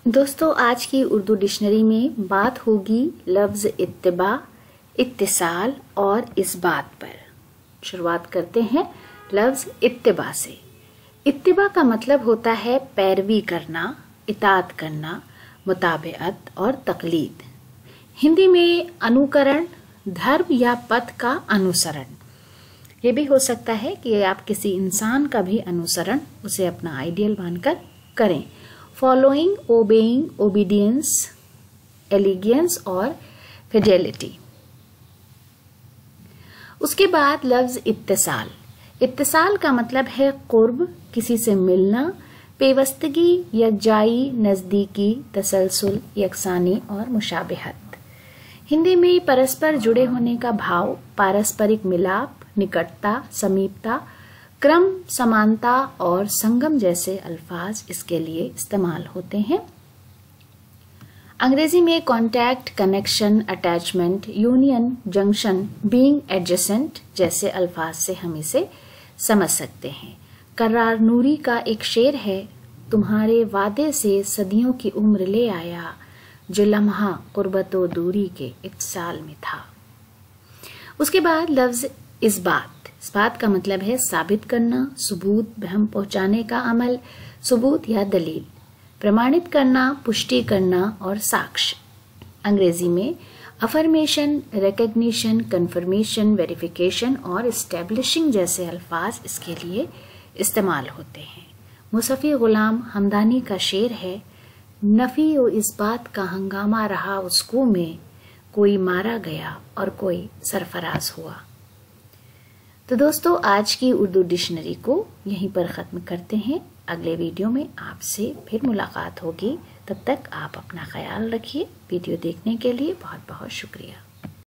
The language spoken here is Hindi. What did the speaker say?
दोस्तों, आज की उर्दू डिक्शनरी में बात होगी लफ्ज़ इत्तिबा, इत्तिसाल और इस बात पर। शुरुआत करते हैं लफ्ज़ इत्तिबा से। इत्तिबा का मतलब होता है पैरवी करना, इताअत करना, मुताबिअत और तकलीद। हिंदी में अनुकरण, धर्म या पथ का अनुसरण। ये भी हो सकता है कि आप किसी इंसान का भी अनुसरण, उसे अपना आइडियल मानकर करें। फॉलोइंग, ओबेइंग, ओबीडियंस, एलिगेंस और फिडेलिटी। उसके बाद लफ्ज इत्तिसाल। इत्तिसाल का मतलब है कुर्ब, किसी से मिलना, पेवस्तगी, यकजाई, नजदीकी, तसलसल, यकसानी और मुशाबिहत। हिंदी में परस्पर जुड़े होने का भाव, पारस्परिक मिलाप, निकटता, समीपता, क्रम, समानता और संगम जैसे अल्फाज इसके लिए इस्तेमाल होते हैं। अंग्रेजी में contact, connection, attachment, union, junction, being adjacent जैसे अल्फाज से हम इसे समझ सकते हैं। कर्रार नूरी का एक शेर है, तुम्हारे वादे से सदियों की उम्र ले आया, जो लम्हा कुर्बतो दूरी के इत्तिसाल में था। उसके बाद लफ्ज इस बात का मतलब है साबित करना, सबूत, बहम पहुंचाने का अमल, सबूत या दलील, प्रमाणित करना, पुष्टि करना और साक्ष्य। अंग्रेजी में अफर्मेशन, रिकग्निशन, कंफर्मेशन, वेरिफिकेशन और एस्टेब्लिशिंग जैसे अल्फाज इसके लिए इस्तेमाल होते हैं। मुसफ़ी गुलाम हमदानी का शेर है, नफी और इस बात का हंगामा रहा उसको में, कोई मारा गया और कोई सरफराज हुआ। तो दोस्तों, आज की उर्दू डिक्शनरी को यहीं पर ख़त्म करते हैं। अगले वीडियो में आपसे फिर मुलाकात होगी। तब तक आप अपना ख्याल रखिए। वीडियो देखने के लिए बहुत बहुत शुक्रिया।